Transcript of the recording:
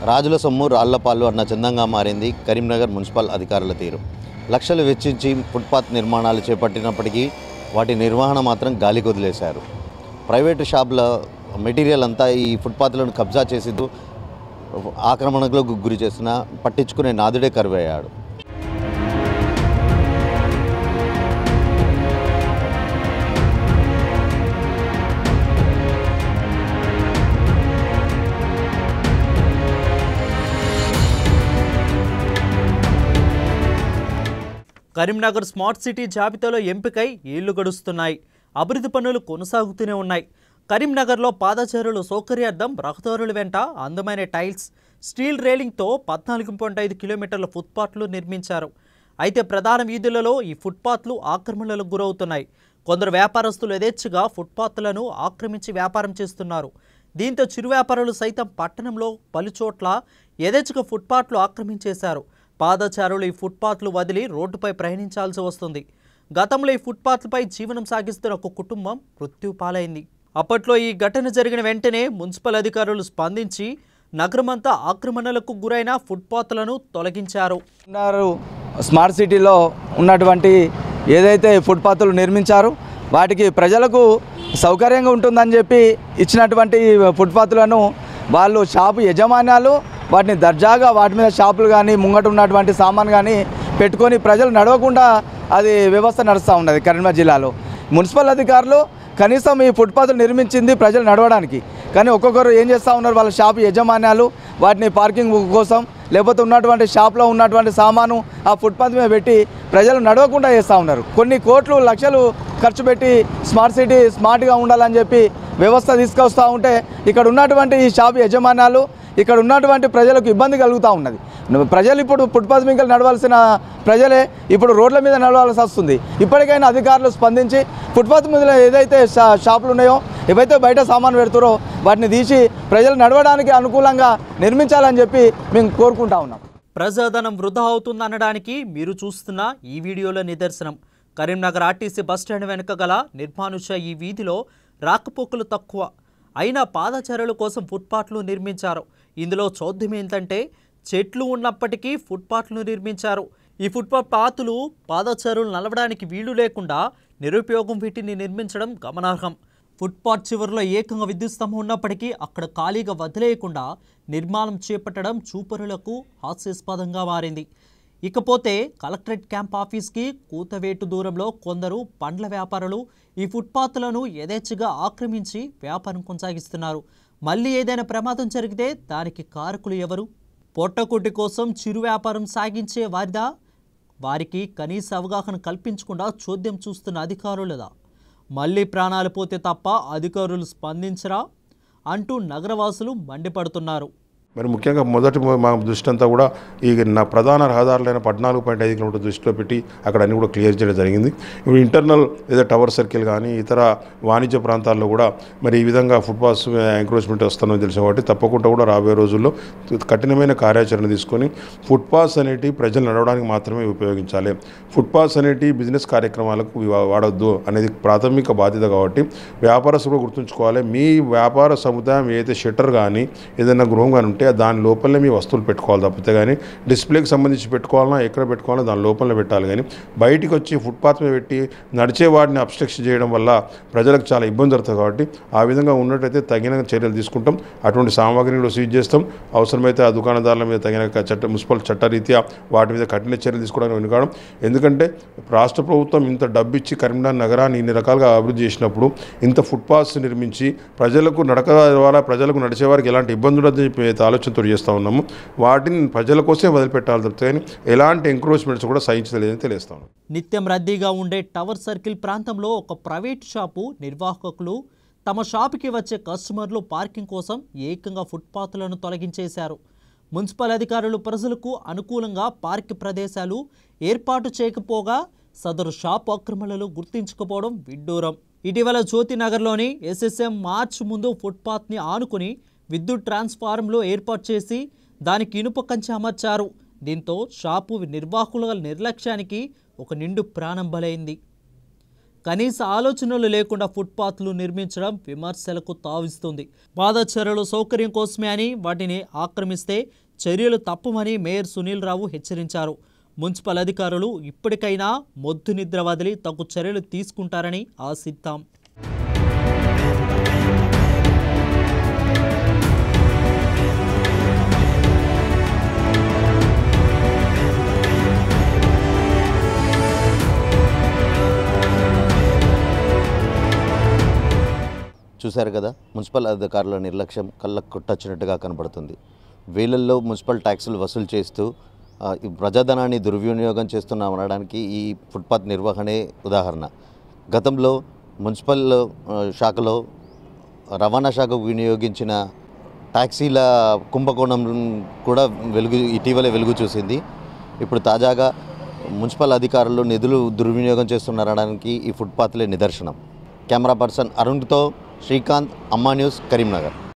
రాజుల సొమ్ము రాళ్లపాలు అన్న చందంగా మారింది కరీంనగర్ మున్సిపల్ అధికారుల తీరు. లక్షలు వెచ్చించి ఫుట్పాత్ నిర్మాణాలు చేపట్టినప్పటికీ వాటి నిర్వహణ మాత్రం గాలికి వదిలేశారు. ప్రైవేటు షాపుల మెటీరియల్ అంతా ఈ ఫుట్పాత్లను కబ్జా చేసి ఆక్రమణకు గురి చేసిన పట్టించుకునే నాదుడే కరువయ్యాడు. కరీంనగర్ స్మార్ట్ సిటీ జాబితాలో ఎంపికై ఏళ్లు గడుస్తున్నాయి. అభివృద్ధి పనులు కొనసాగుతూనే ఉన్నాయి. కరీంనగర్లో పాదచారుల సౌకర్యార్థం రహదారుల వెంట అందమైన టైల్స్, స్టీల్ రైలింగ్తో 14.5 కిలోమీటర్ల ఫుట్పాత్లు నిర్మించారు. అయితే ప్రధాన వీధులలో ఈ ఫుట్పాత్లు ఆక్రమణలకు గురవుతున్నాయి. కొందరు వ్యాపారస్తులు యథేచ్ఛగా ఫుట్పాత్లను ఆక్రమించి వ్యాపారం చేస్తున్నారు. దీంతో చిరు వ్యాపారులు సైతం పట్టణంలో పలుచోట్ల యథేచ్ఛగా ఫుట్పాత్లు ఆక్రమించేశారు. పాదచారులు ఈ ఫుట్పాత్లు వదిలి రోడ్డుపై ప్రయాణించాల్సి వస్తుంది. గతంలో ఈ ఫుట్పాత్లపై జీవనం సాగిస్తున్న ఒక కుటుంబం మృత్యు పాలైంది. అప్పట్లో ఈ ఘటన జరిగిన వెంటనే మున్సిపల్ అధికారులు స్పందించి నగరమంతా ఆక్రమణలకు గురైన ఫుట్పాత్లను తొలగించారు. స్మార్ట్ సిటీలో ఉన్నటువంటి ఏదైతే ఫుట్పాత్లు నిర్మించారో వాటికి ప్రజలకు సౌకర్యంగా ఉంటుందని చెప్పి ఇచ్చినటువంటి ఫుట్పాత్లను వాళ్ళు షాపు యజమాన్యాలు వాటిని దర్జాగా వాటి మీద షాపులు కానీ ముంగట ఉన్నటువంటి సామాన్ కానీ పెట్టుకొని ప్రజలు నడవకుండా అది వ్యవస్థ నడుస్తూ ఉన్నది. కరీంనగర్ జిల్లాలో మున్సిపల్ అధికారులు కనీసం ఈ ఫుట్పాత్లు నిర్మించింది ప్రజలు నడవడానికి, కానీ ఒక్కొక్కరు ఏం చేస్తూ ఉన్నారు, వాళ్ళ షాపు యజమాన్యాలు వాటిని పార్కింగ్ కోసం లేకపోతే ఉన్నటువంటి షాప్లో ఉన్నటువంటి సామాను ఆ ఫుట్పాత్ మీద పెట్టి ప్రజలు నడవకుండా చేస్తూ ఉన్నారు. కొన్ని కోట్లు లక్షలు ఖర్చు పెట్టి స్మార్ట్ సిటీ స్మార్ట్గా ఉండాలని చెప్పి వ్యవస్థ తీసుకొస్తూ ఉంటే ఇక్కడ ఉన్నటువంటి ఈ షాపు యజమాన్యాలు ఇక్కడ ఉన్నటువంటి ప్రజలకు ఇబ్బంది కలుగుతూ ఉన్నది. ప్రజలు ఇప్పుడు ఫుట్పాత్ మీద నడవాల్సిన ప్రజలే ఇప్పుడు రోడ్ల మీద నడవాల్సి వస్తుంది. ఇప్పటికైనా అధికారులు స్పందించి ఫుట్పాత్ మీద ఏదైతే షాపులు ఉన్నాయో, ఏవైతే బయట సామాను పెడుతారో వాటిని తీసి ప్రజలు నడవడానికి అనుకూలంగా నిర్మించాలని చెప్పి మేము కోరుకుంటా ఉన్నాం. ప్రజాధనం వృధా అవుతుందనడానికి మీరు చూస్తున్న ఈ వీడియోలో నిదర్శనం. కరీంనగర్ ఆర్టీసీ బస్టాండ్ వెనుక గల నిర్మానుష ఈ వీధిలో రాకపోకలు తక్కువ అయినా పాదచారుల కోసం ఫుట్పాత్లు నిర్మించారు. ఇందులో చోద్యం ఏంటంటే చెట్లు ఉన్నప్పటికీ ఫుట్పాత్లు నిర్మించారు. ఈ ఫుట్పాత్లు పాదచారులు నడవడానికి వీలు లేకుండా నిరుపయోగం వీటిని నిర్మించడం గమనార్హం. ఫుట్పాత్ చివరిలో ఏకంగా విద్యుత్ స్తంభం ఉన్నప్పటికీ అక్కడ ఖాళీగా వదిలేయకుండా నిర్మాణం చేపట్టడం చూపరులకు హాస్యాస్పదంగా మారింది. ఇకపోతే కలెక్టరేట్ క్యాంప్ ఆఫీస్కి కూతవేటు దూరంలో కొందరు పండ్ల వ్యాపారులు ఈ ఫుట్పాత్లను యథేచ్ఛగా ఆక్రమించి వ్యాపారం కొనసాగిస్తున్నారు. మళ్ళీ ఏదైనా ప్రమాదం జరిగితే దానికి కారకులు ఎవరు? పొట్టకుటి కోసం చిరు వ్యాపారం సాగించే వారిదా, వారికి కనీస అవగాహన కల్పించకుండా చోద్యం చూస్తున్న అధికారులదా? మళ్ళీ ప్రాణాలు పోతే తప్ప అధికారులు స్పందించరా అంటూ నగరవాసులు మండిపడుతున్నారు. మరి ముఖ్యంగా మొదటి మా దృష్టి అంతా కూడా ఈ ప్రధాన రహదారులైన 14.5 కిలోమీటర్ దృష్టిలో పెట్టి అక్కడ అన్ని కూడా క్లియర్ చేయడం జరిగింది. ఇప్పుడు ఇంటర్నల్ ఏదో టవర్ సర్కిల్ కానీ ఇతర వాణిజ్య ప్రాంతాల్లో కూడా మరి ఈ విధంగా ఫుట్పాత్స్ ఎంక్రోచ్మెంట్ వస్తుందని తెలిసిన కాబట్టి తప్పకుండా కూడా రాబోయే రోజుల్లో కఠినమైన కార్యాచరణ తీసుకొని ఫుట్పాత్స్ అనేటివి ప్రజలు నడవడానికి మాత్రమే ఉపయోగించాలి. ఫుట్పాత్స్ అనేటివి బిజినెస్ కార్యక్రమాలకు వాడొద్దు అనేది ప్రాథమిక బాధ్యత కాబట్టి వ్యాపారస్తులు గుర్తుంచుకోవాలి. మీ వ్యాపార సముదాయం ఏదైతే షట్టర్ కానీ ఏదైనా గృహం కానీ ఉంటే దాని లోపలనే మీ వస్తువులు పెట్టుకోవాలి తప్పితే కానీ డిస్ప్లేకి సంబంధించి పెట్టుకోవాలన్నా ఎక్కడ పెట్టుకోవాలన్నా దాని లోపలనే పెట్టాలి. కానీ బయటికి వచ్చి ఫుట్పాత్ మీద పెట్టి నడిచే వాటిని అబ్స్ట్రక్షన్ చేయడం వల్ల ప్రజలకు చాలా ఇబ్బంది జరుగుతుంది. కాబట్టి ఆ విధంగా ఉన్నట్టయితే తగిన చర్యలు తీసుకుంటాం. అటువంటి సామాగ్రిని కూడా సీజ్ చేస్తాం. అవసరమైతే ఆ దుకాణదారుల మీద తగిన మున్సిపల్ చట్టరీత్యా వాటి మీద కఠిన చర్యలు తీసుకోవడానికి వెనుకాడం. ఎందుకంటే రాష్ట్ర ప్రభుత్వం ఇంత డబ్బు ఇచ్చి కరీంనగర్ నగరాన్ని ఇన్ని రకాలుగా అభివృద్ధి చేసినప్పుడు ఇంత ఫుట్పాత్స్ నిర్మించి ప్రజలకు నడక ద్వారా ప్రజలకు నడిచేవారికి ఎలాంటి ఇబ్బంది ఉండదని చెప్పి ఆలోచనతో చేస్తూ ఉన్నాము. వాటిని ప్రజల కోసమే వదిలిపెట్టాలి తప్పితే ఎలాంటి ఎంక్రోచ్మెంట్స్ కూడా సహించలేదని తెలియస్తాను. నిత్యం రద్దీగా ఉండే టవర్ సర్కిల్ ప్రాంతంలో ఒక ప్రైవేట్ షాపు నిర్వాహకులు తమ షాపుకి వచ్చే కస్టమర్లు పార్కింగ్ కోసం ఏకంగా ఫుట్పాత్లను తొలగించేశారు. మున్సిపల్ అధికారులు ప్రజలకు అనుకూలంగా పార్క్ ప్రదేశాలు ఏర్పాటు చేయకపోగా సదరు షాపు ఆక్రమణలు గుర్తించకపోవడం విడ్డూరం. ఇటీవల జ్యోతినగర్లోని SSM మార్చ్ ముందు ఫుట్పాత్ని ఆనుకుని విద్యుత్ ట్రాన్స్ఫార్మర్లు ఏర్పాటు చేసి దానికి ఇనుప కంచె అమర్చారు. దీంతో షాపు నిర్వాహకుల నిర్లక్ష్యానికి ఒక నిండు ప్రాణం బలైంది. కనీస ఆలోచనలు లేకుండా ఫుట్పాత్లు నిర్మించడం విమర్శలకు తావిస్తుంది. పాదచారుల సౌకర్యం కోసమే అని వాటిని ఆక్రమిస్తే చర్యలు తప్పమని మేయర్ సునీల్ రావు హెచ్చరించారు. మున్సిపల్ అధికారులు ఇప్పటికైనా మొద్దు నిద్ర వదిలి తగు చర్యలు తీసుకుంటారని ఆశిద్దాం. చూశారు కదా, మున్సిపల్ అధికారుల నిర్లక్ష్యం కళ్ళకు కొట్టొచ్చినట్టుగా కనబడుతుంది. వేలల్లో మున్సిపల్ ట్యాక్సులు వసూలు చేస్తూ ప్రజాధనాన్ని దుర్వినియోగం చేస్తున్నామనడానికి ఈ ఫుట్పాత్ నిర్వహణే ఉదాహరణ. గతంలో మున్సిపల్ శాఖలో రవాణా శాఖకు వినియోగించిన ట్యాక్సీల కుంభకోణం కూడా ఇటీవలే వెలుగు చూసింది. ఇప్పుడు తాజాగా మున్సిపల్ అధికారులు నిధులు దుర్వినియోగం చేస్తున్నారనడానికి ఈ ఫుట్పాత్లే నిదర్శనం. కెమెరా పర్సన్ అరుణ్తో శ్రీకాంత్, అమ్మా న్యూస్, కరీంనగర్.